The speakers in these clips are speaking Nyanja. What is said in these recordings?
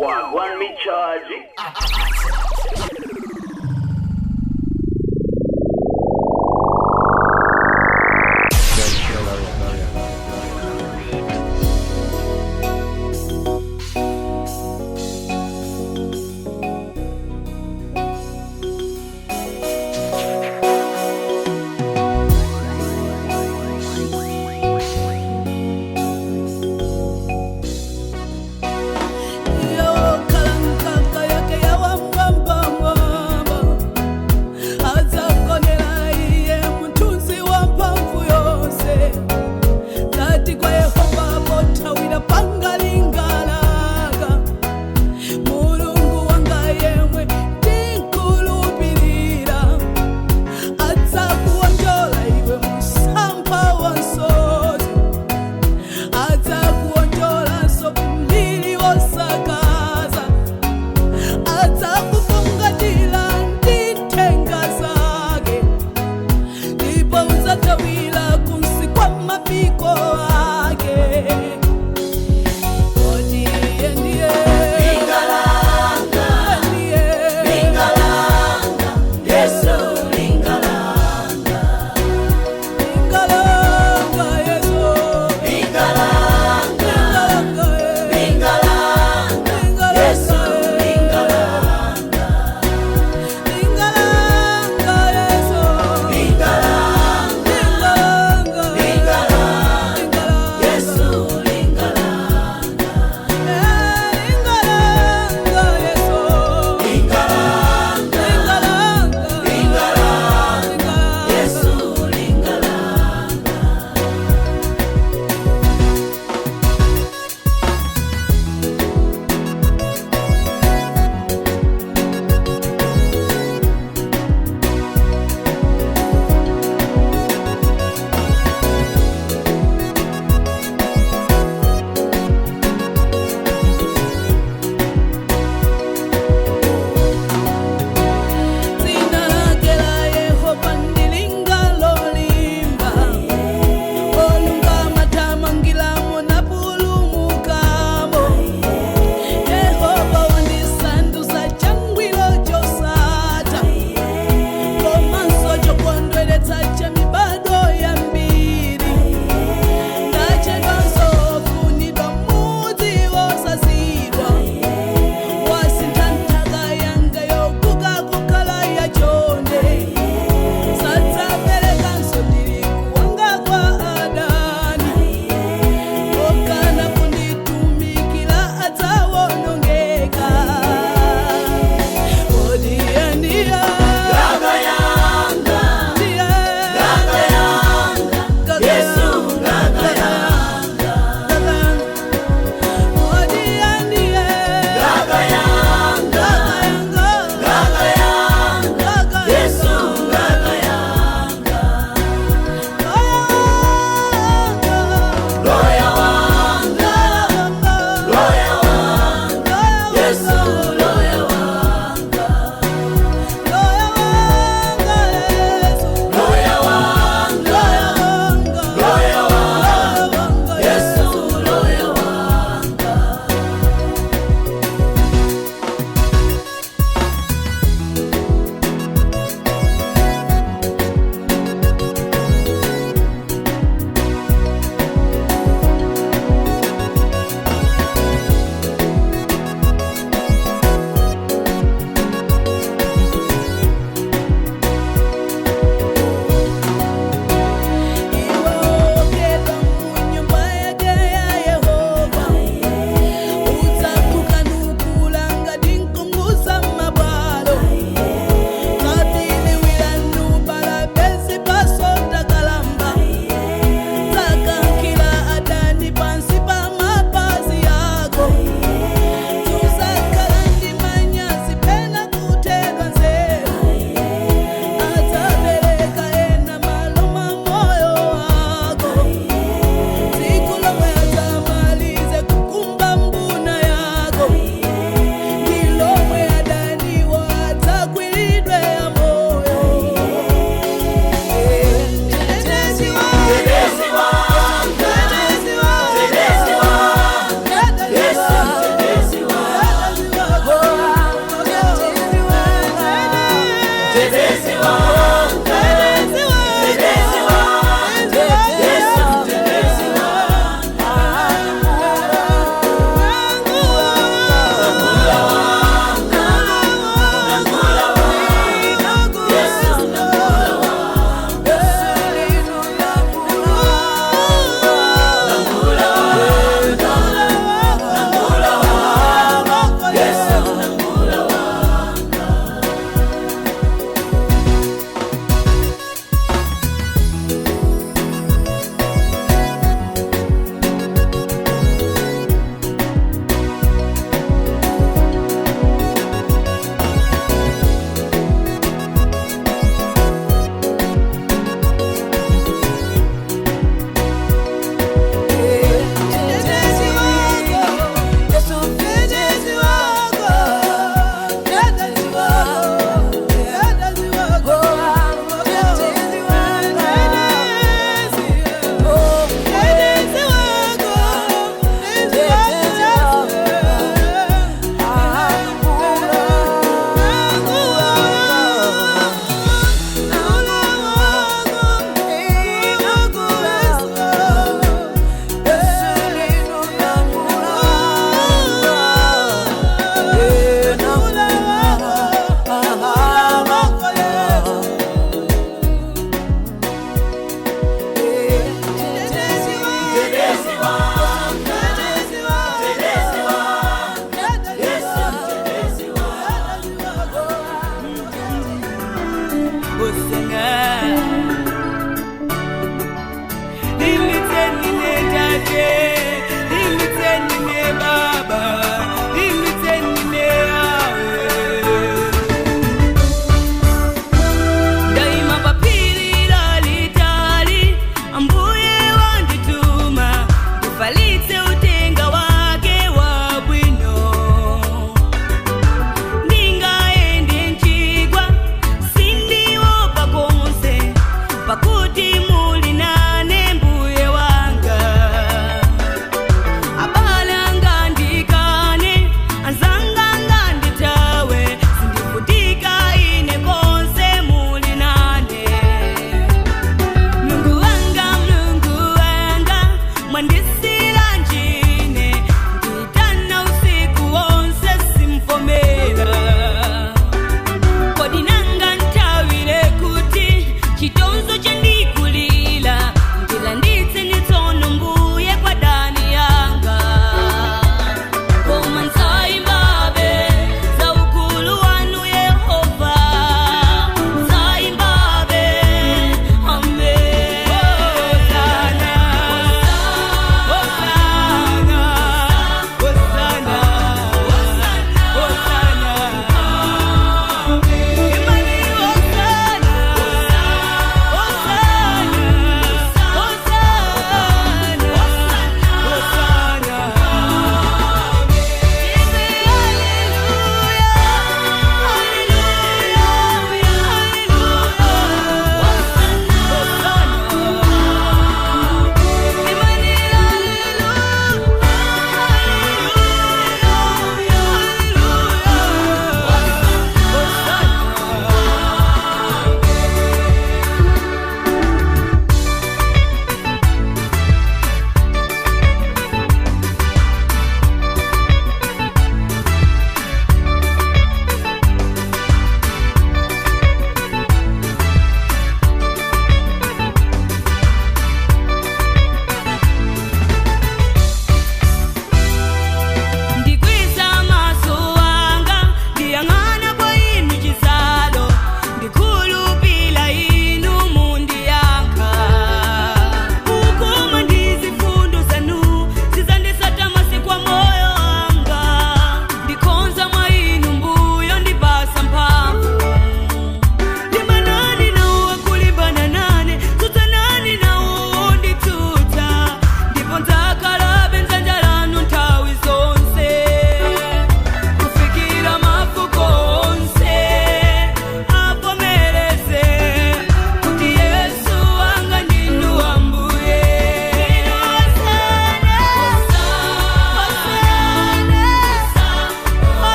Wagwan me charge.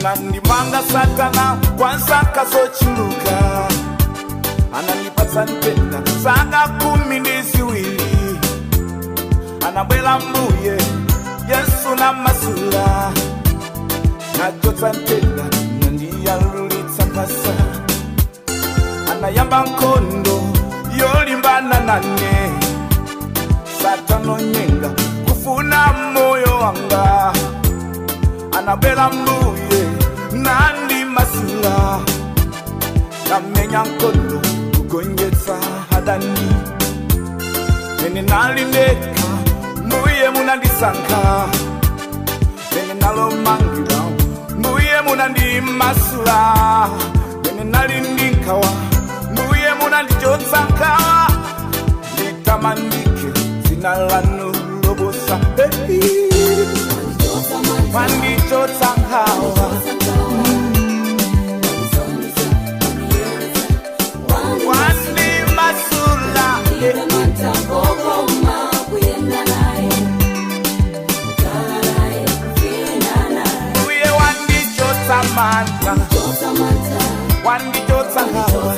anandimanga satana kwansaka sochuluka ananipatsa ntenda saka 12 anabwela mbuye Yesu na masula nachotsa ntenda nandiyalulitsa nkasa anayamba nkondo yolimbana nane satano nyenga kufuna moyo wanga anabwela mbuye nandi masula namenya nkondo kugonjetsa hadani nene nalindeka mbuye munandisanka nene nalomangira mbuye munandimasula nene nalindikawa mbuye munandichotsankawa nditamandike zina lanu lobosa wandichotsankawa wandimasula uye wandichotsamanta wandichotsankawa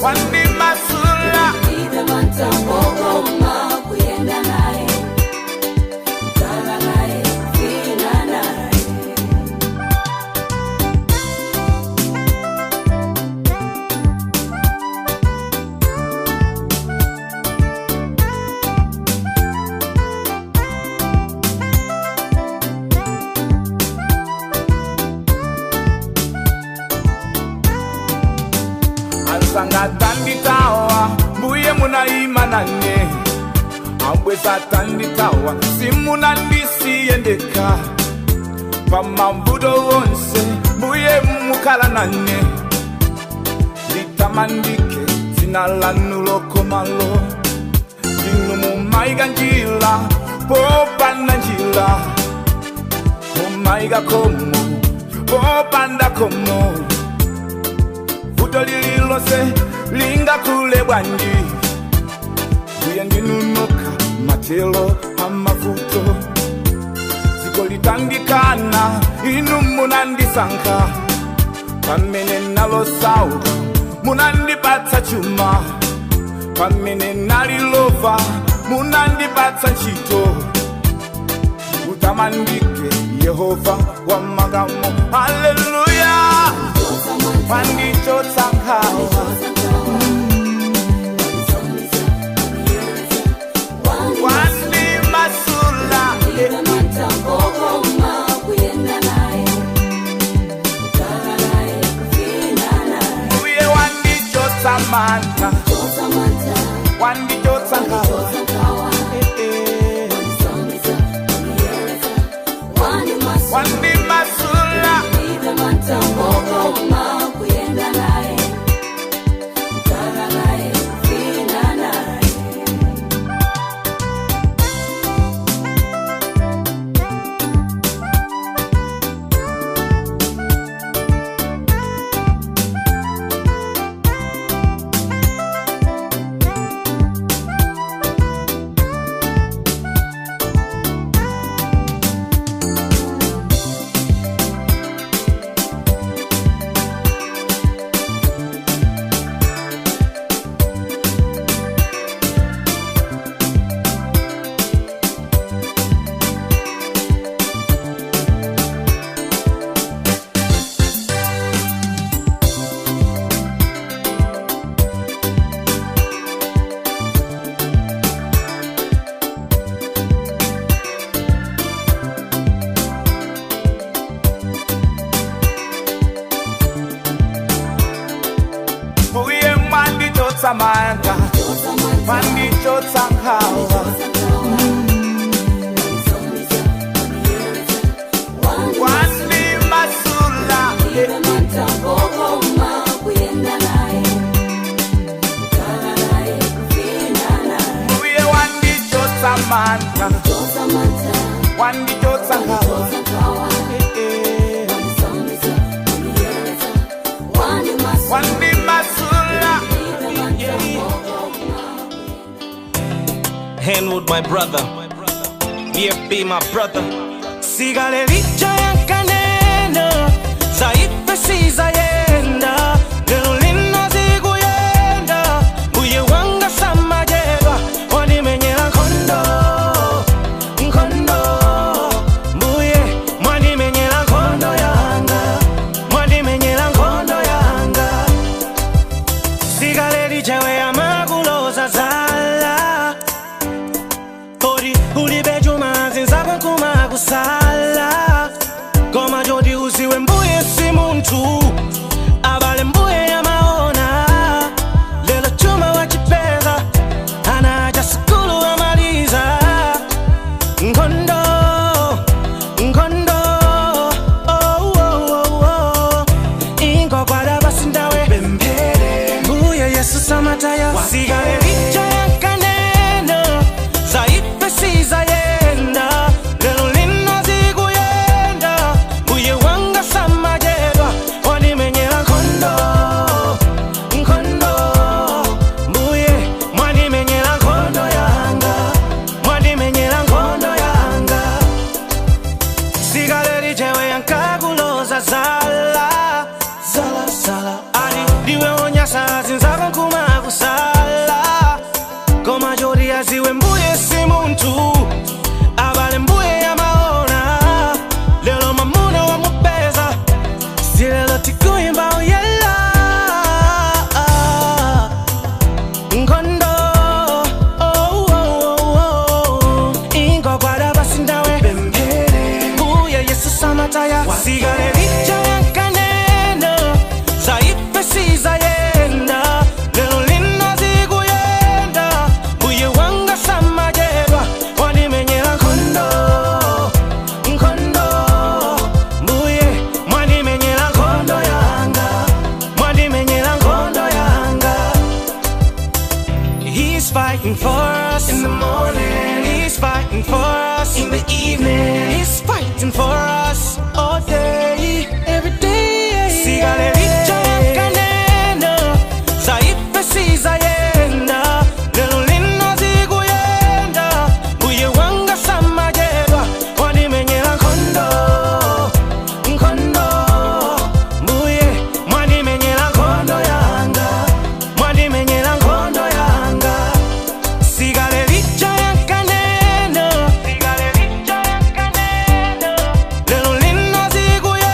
wandimasula Sanga tanditawa mbuye munaimanane ambweza tanditawa simuna ndisiyendeka pamambudo wonse mbuye mukalanane litamandike zina lanu lokomalo inu mumaiga njila popanda njila mumaiga komo popanda komo lililose linga kule bwanji uye ndinunuka matelo amavuto ziko litandikana inu munandisanka pamene nalosauka munandipatsa chuma pamene nalilova munandipatsa ntchito utamandike Yehova wa magamo haleluya wandichotsankawa wandimasula uye wandichotsamanta wandichotsankawa wandimasula Samantha, wandichotsankawa wandimasula uye wandichotsamanta wandichotsankawa wandimasula. Henwood, my brother, Yeah, be my brother. Sigale licha ya kaneno Zaife sizayenda Lelo lino ziguyenda Mbuye wanga samajedwa Wanimenyela nkondo Nkondo Mbuye Mwanimenyela nkondo yanga Mwanimenyela nkondo yanga Sigale licha we ya maguloza zala Ori ulibeju mazinzako kumakusala Goma jodi usiwe mbuye si muntu Abale mbuye ya maona Lelo chuma wachipeza Anaja sikulu wa maliza Nkondo Nkondo Oh oh oh oh Ingo kwa daba sindawe Bembele Mbuye Yesu samataya Sigale licha ya kaneno Zaife sizayenda Lelo lino ziguyenda Mbuye wanga samajedwa Wanimenyela nkondo Nkondo Mbuye Mwanimenyela nkondo yanga Mwanimenyela nkondo yanga Sigale lijewe yankaguloza zala Zala zala Ali diwe onyasa zinzako kumakusala Goma jodi aziwe mbuye si muntu Abale mbuye ya maona Lelo mamuna wa mupeza Si lelo tikuyimba uyela Nkondo Oh oh oh oh Ingo kwa daba sindawe Bembele Mbuye Yesu samataya Sigale licha ya kaneno Zaife sizayenda Lelo lino ziguyenda Mbuye wanga samajedwa Wanimenyela nkondo Nkondo Mbuye Mwanimenyela nkondo yanga Mwanimenyela nkondo yanga He's fighting for us in the morning He's fighting for us in the evening He's fighting for us all day, every day Sigale licha ya kaneno Zaife sizayenda Lelo lino ziguyenda Mbuye wanga samajedwa Wanimenyela nkondo Nkondo Mbuye Mwanimenyela nkondo yanga Mwanimenyela nkondo yanga Sigale licha ya kaneno Sigale licha ya kaneno Lelo lino ziguyenda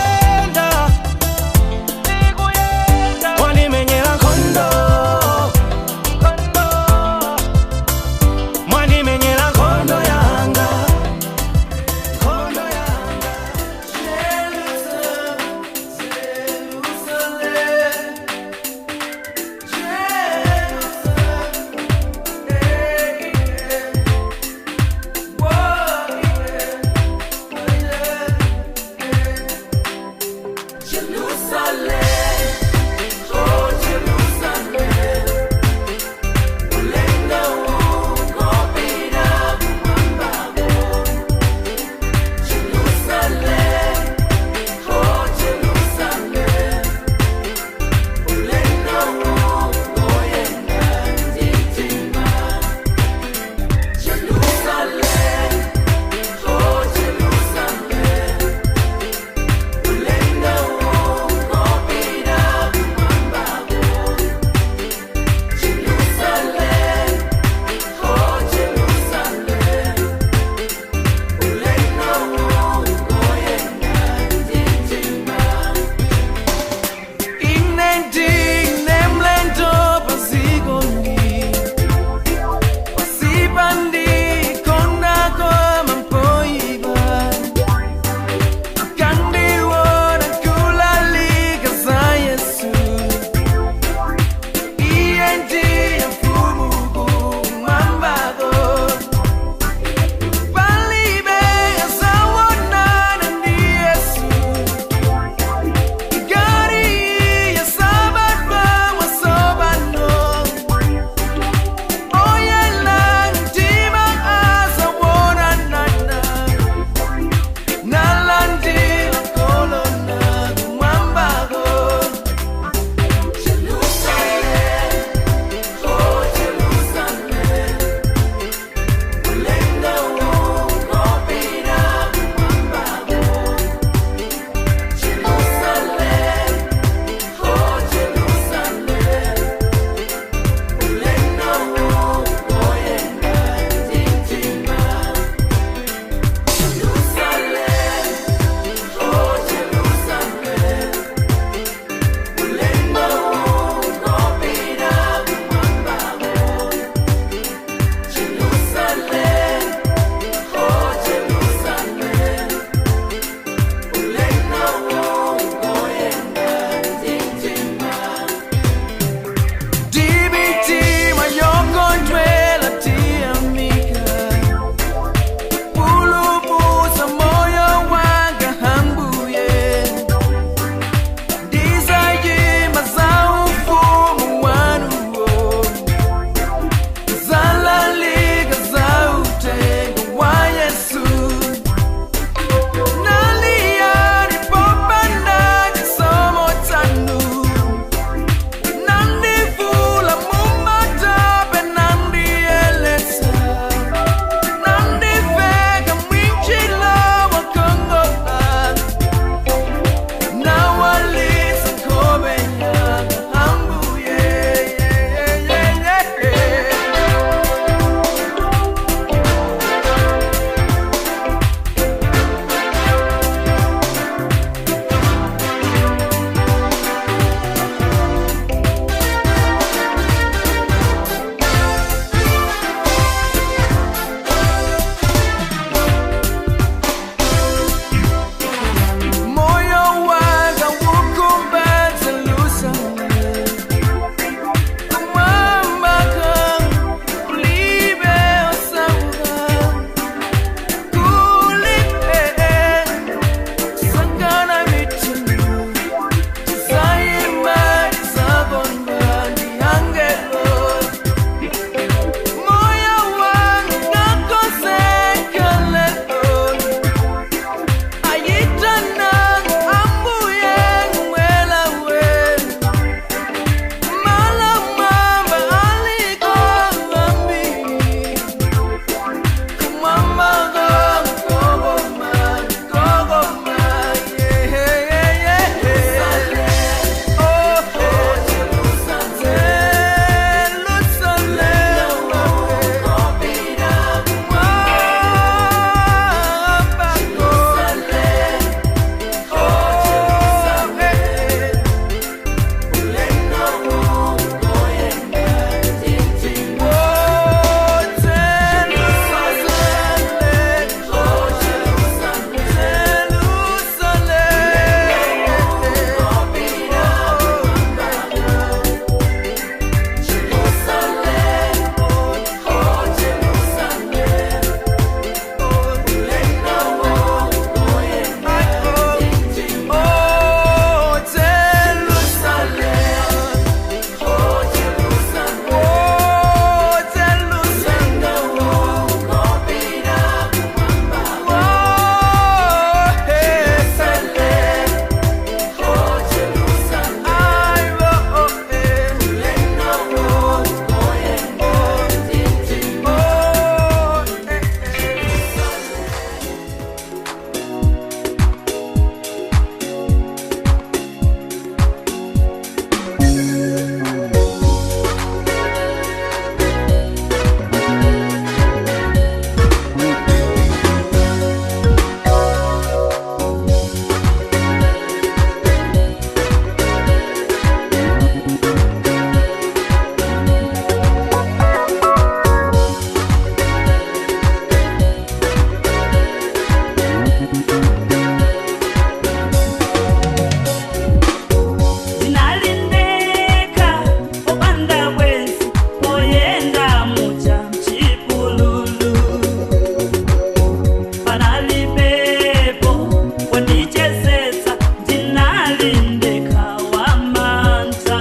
Ndinalindeka wamanta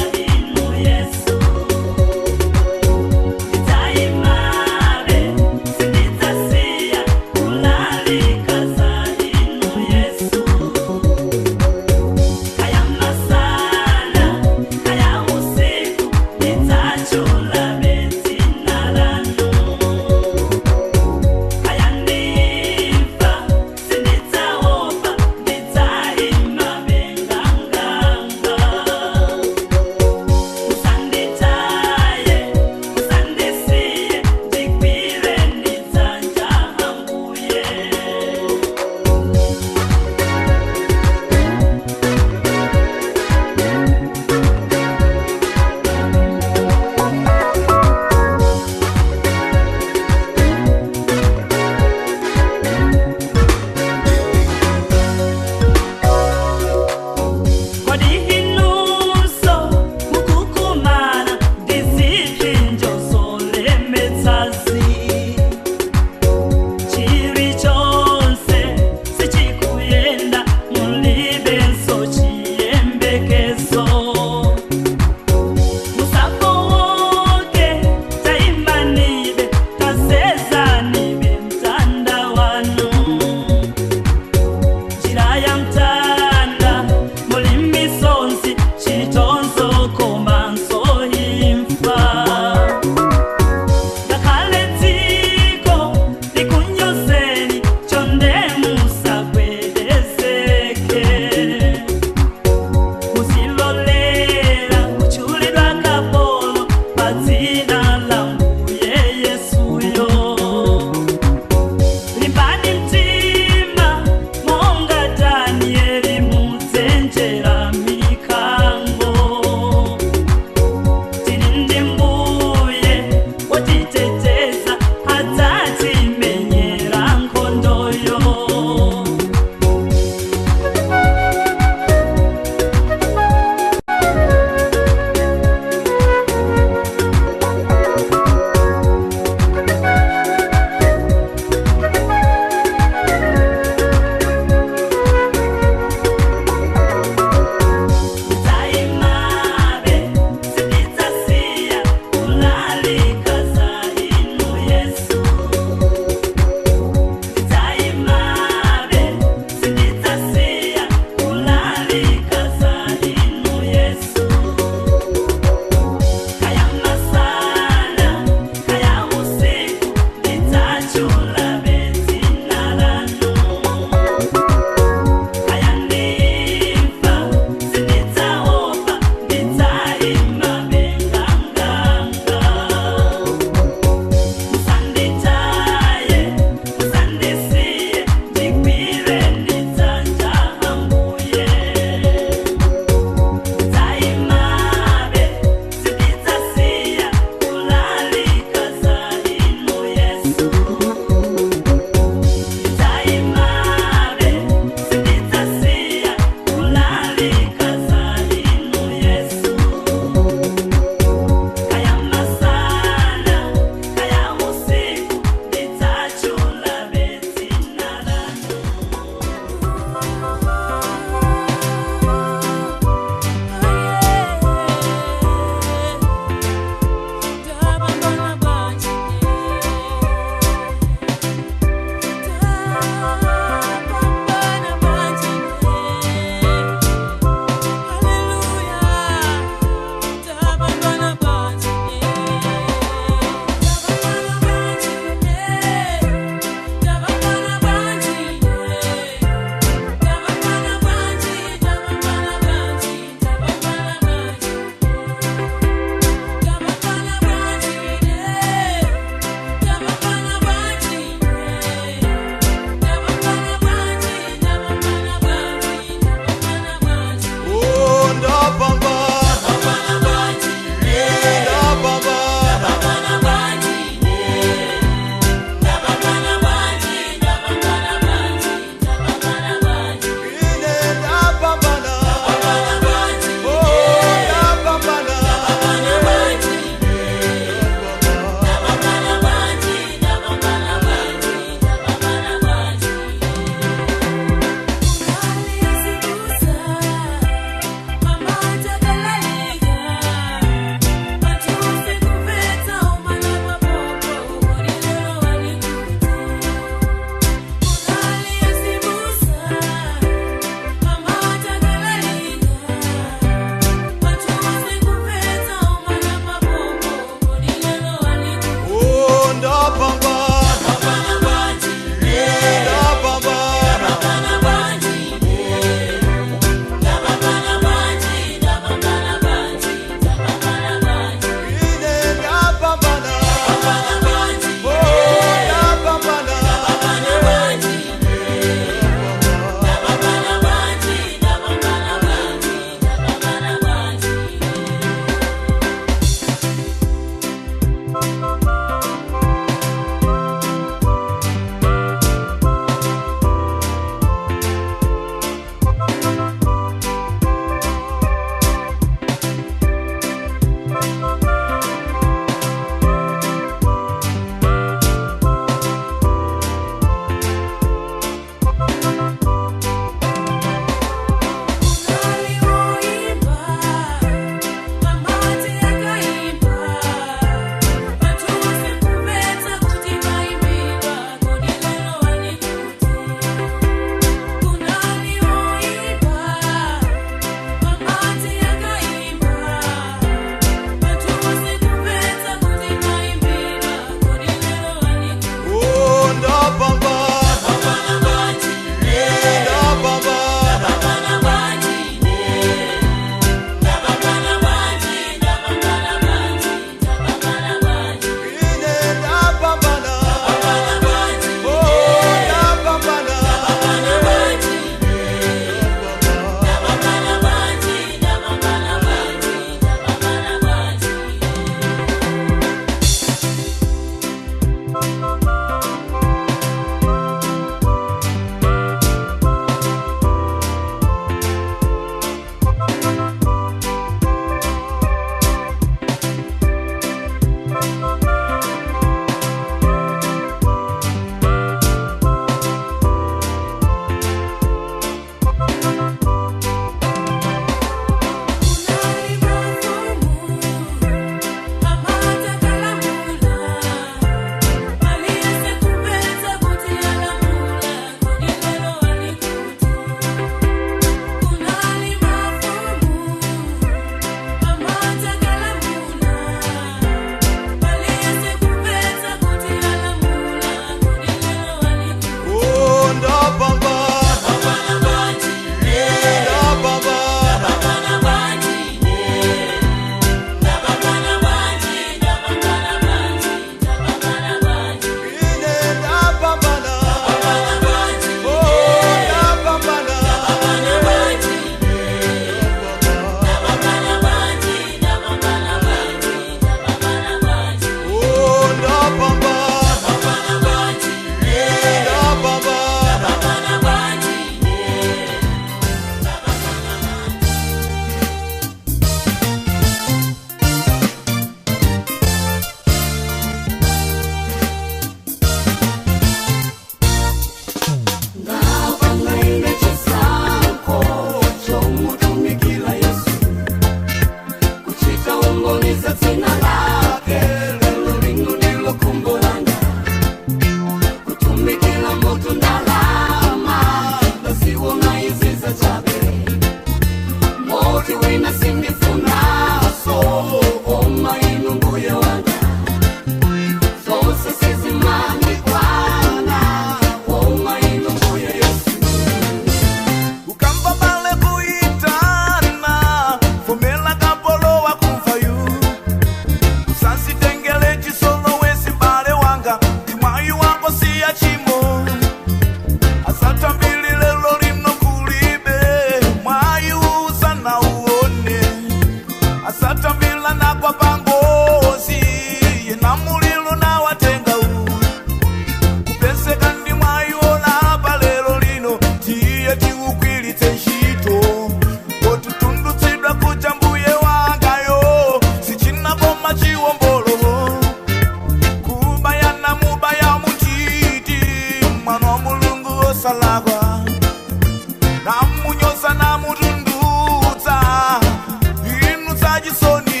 chisoni.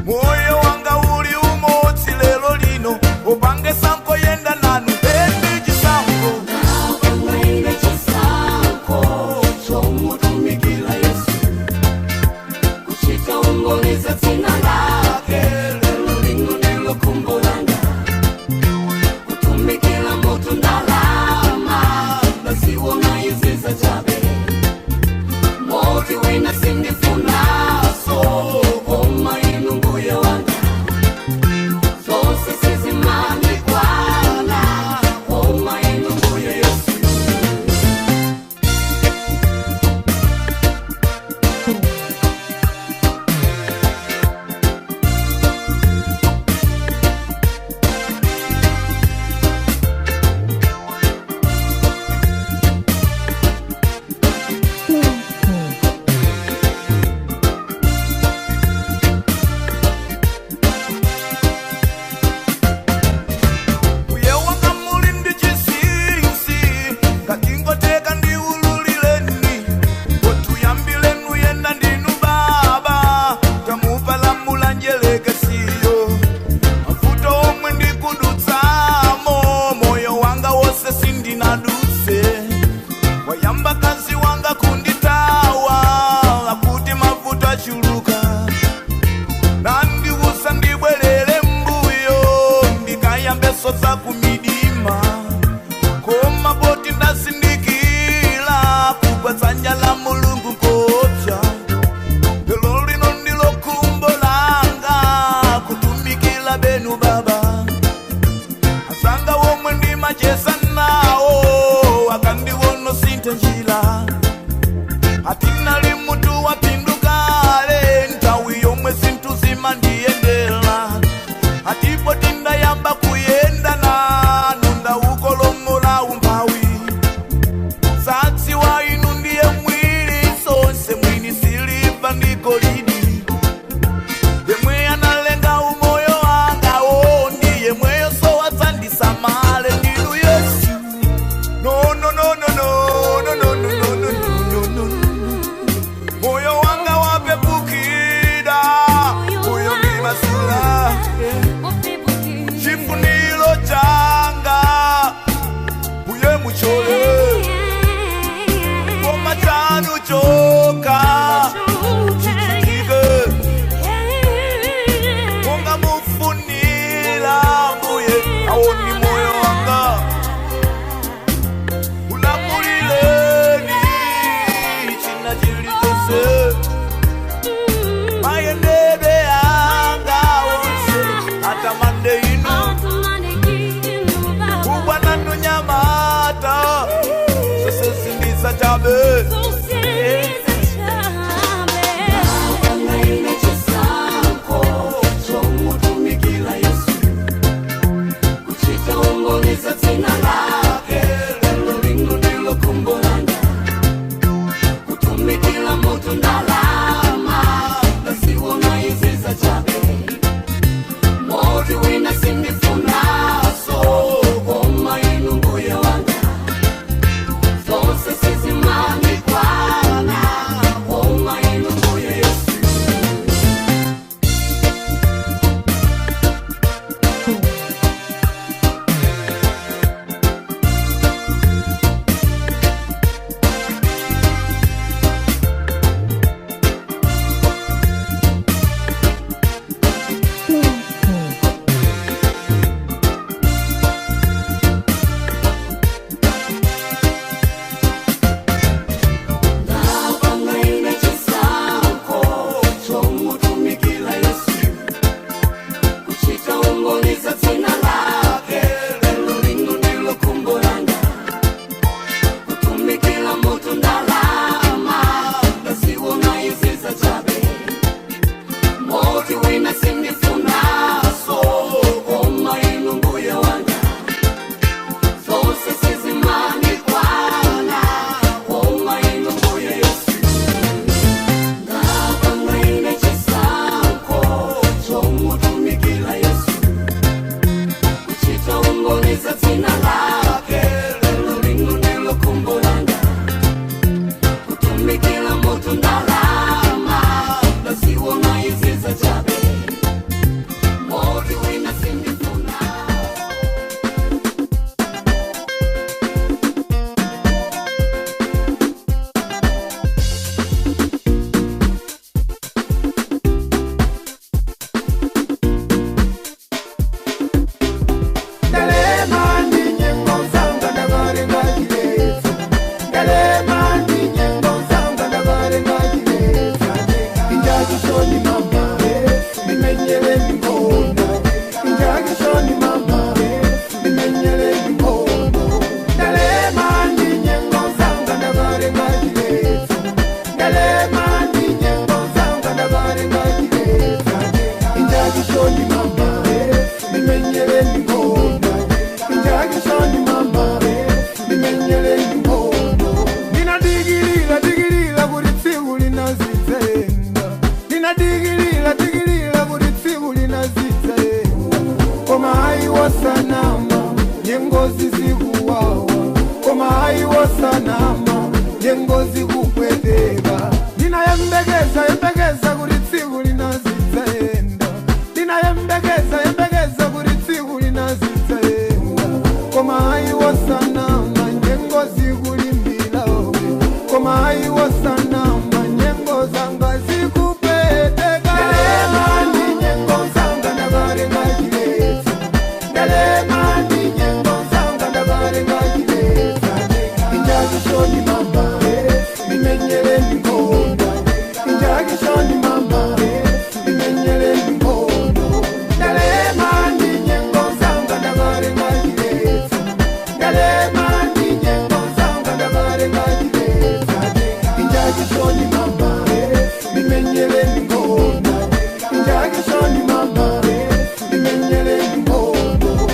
Moyo wanga uli umodzi lero lino. Upange sanko yenda nanu bendi chisanko. Napangaine chisanko chomutumikila Yesu. Kuchita umboniza dzina lake lero lino ndilo kumbo langa. Kutumikila moto ndalama ndasiwona iziza chabe. Moti wina sindifunaso koma inu mbuye wanga. Zose sizimani kwana koma inu mbuye Yesu. Uye wanga mulindi chisisi. Katingoteka ndi ululileni. Otuyambilenu yenda ndinu baba. Tamupalamula njelekesiyo. Mafuto omwe ndikudutsamo. Moyo wanga wose sindinadutse. Wayamba kazi wanga kunditawa. Akuti mafuto achuluka. Nandiwusa ndibwelele mbuyo. Ndikayambeso za kumidima. Koma boti ndasindikila. Kugwa dzanja la Mulungu nkopsa. Lelo lino ndilo kumbo langa. Kutumikila benu baba. Asanga womwe ndimachesa nawo. Akandiwono sinte njila. Atinali mutu wapindukale. Ntawi yomwe sintu zima ndiyendela. Atipo tindayamba kuyenda nanu. Ndawukolongola umphawi. Satsi wa inu ndiye mwili sonse. Mwini siliva ndi golidi. Yemwe analenga umoyo wanga wo. Ndiye mweyo so watsandisamale ndinu Yesu. No, no, no, no, no, no, no, no, no, no, no, no, no. Moyo wanga wapepukida. Moyo ni masula. Chifunilo changa. Uye muchole. Koma chanu choka. Chichikike. Munga mufunila mbuye. Aoni moyo wanga. Ulamulileni. China chilitose. Mayendebe yanga wose. Atamande inu. Kubwa nanu nyamata. Sese sindiza chabe. Napangaine chisanko chomutumikila Yesu. Kuchita umboniza dzina lake lero lino ndilo kumbo langa. Kutumikila moto ndalama ndasiwona iziza chabe. Moti wina sindifunaso koma inu mbuye wanga. Zose sizimani kwana wasanama nyengozi zikuwawa koma hai wasanama nyengozi kupweteka ndinayembekeza kuti tsiku linazidzaenda ndinayembekeza kuti tsiku linazidzaenda koma hai wasanama nyengozi kulimbila koma hai wasanama nyengo zanga zikupweteka Dalemani nyengo zanga ndavarenga chiletsa Dalemani nyengo zanga ndavarenga chiletsa injakishoni mama nimenyele ndingondo injakishoni mama nimenyele ndingondo Dalemani nyengo zanga ndavarenga chiletsa Dalemani nyengo zanga ndavarenga chiletsa injakishoni mama nimenyele ndingondo injakishoni mama nimenyele ndingondo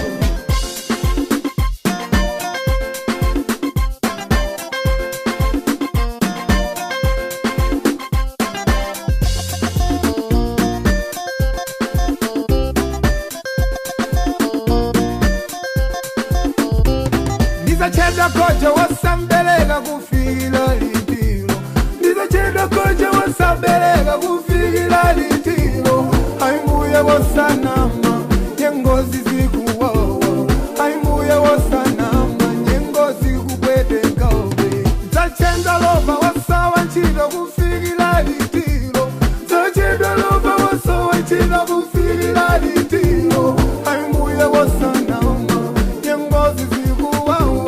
Ndizacheda koja wasambeleka kufikila litilo Ndizacheda koja wasambeleka kufikila litilo Aimuye wasanama nyengozi zikuwawa Aimuye wasanama nyengozi kupweteka Zachenda lova wasawa nchida kufikila litilo Zachenda lova wasawa nchida kufikila litilo Aimuye wasanama nyengozi zikuwawa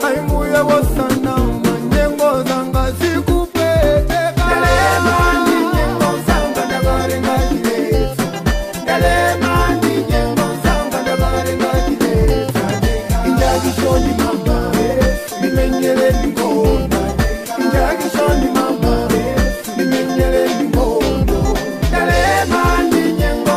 Aimuye wasanama nyengo zanga zikupweteka Dalemani nyengo zanga ndavarenga chiletsa Dalemani nyengo zanga ndavarenga chiletsa injakishoni mama nimenyele ndingondo injakishoni mama nimenyele ndingondo Dalemani nyengo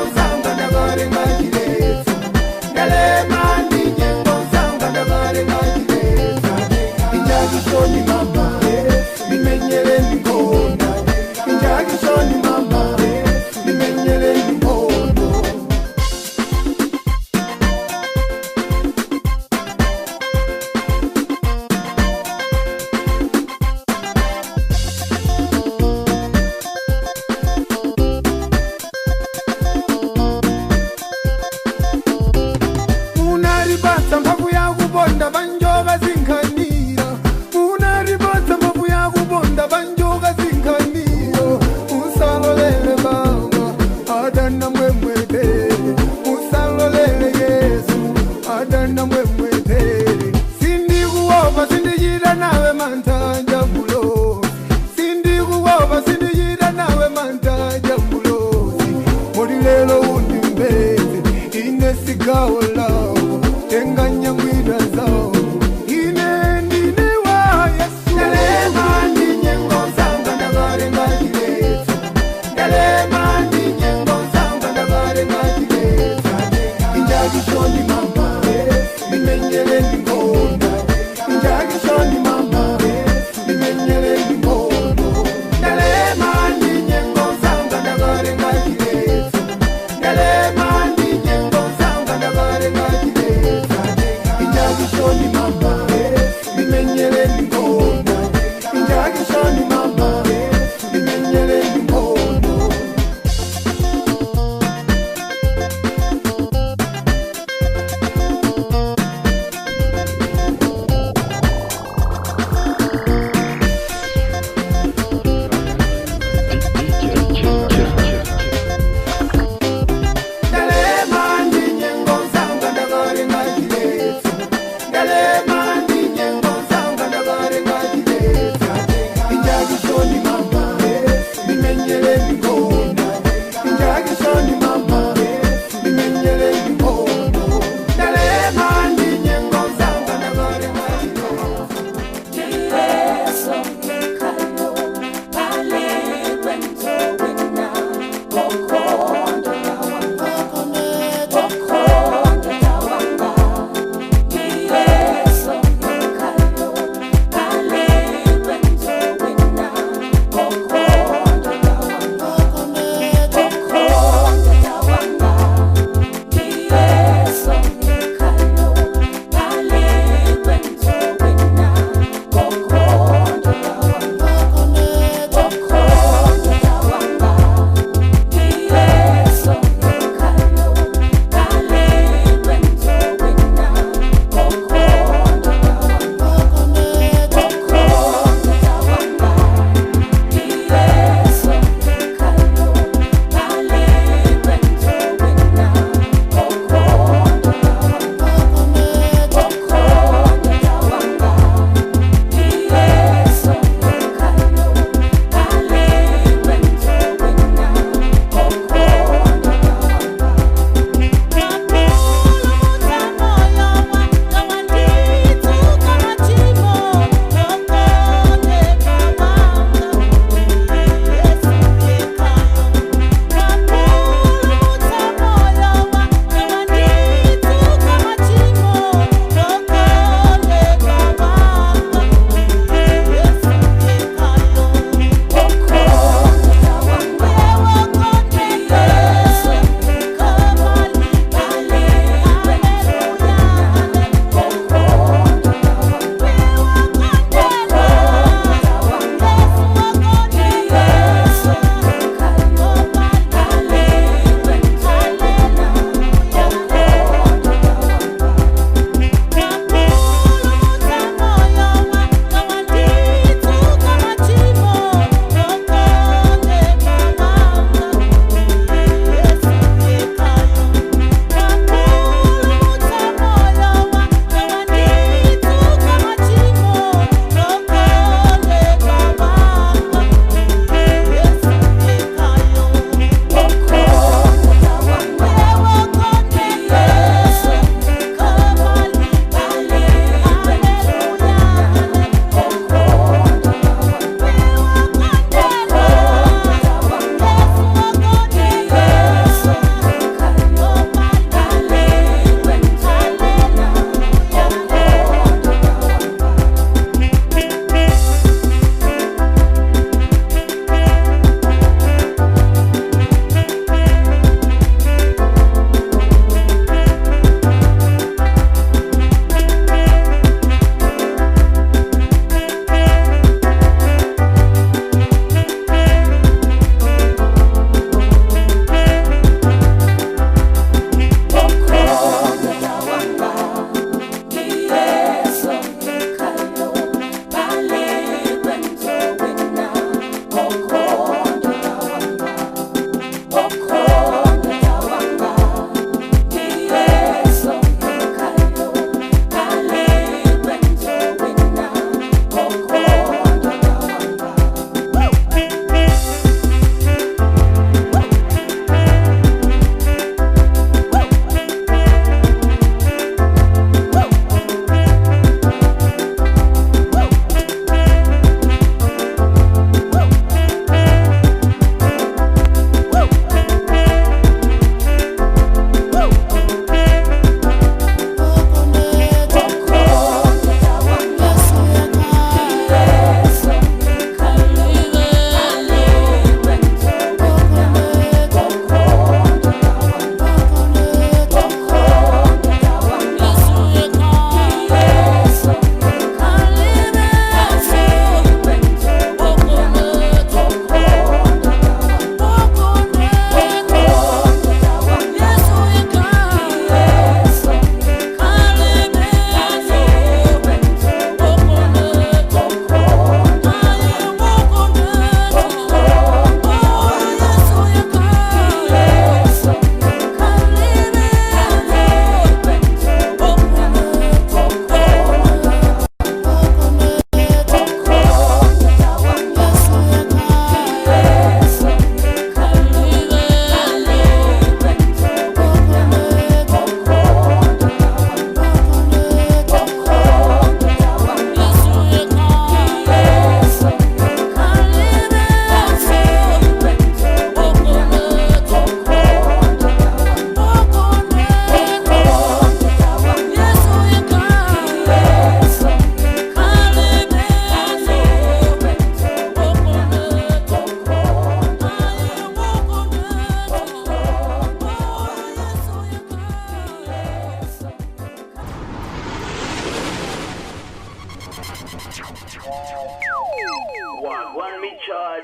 Wagwan me charge.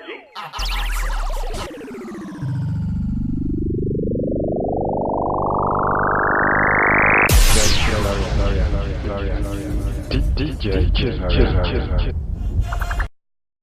DJ Chizzariana.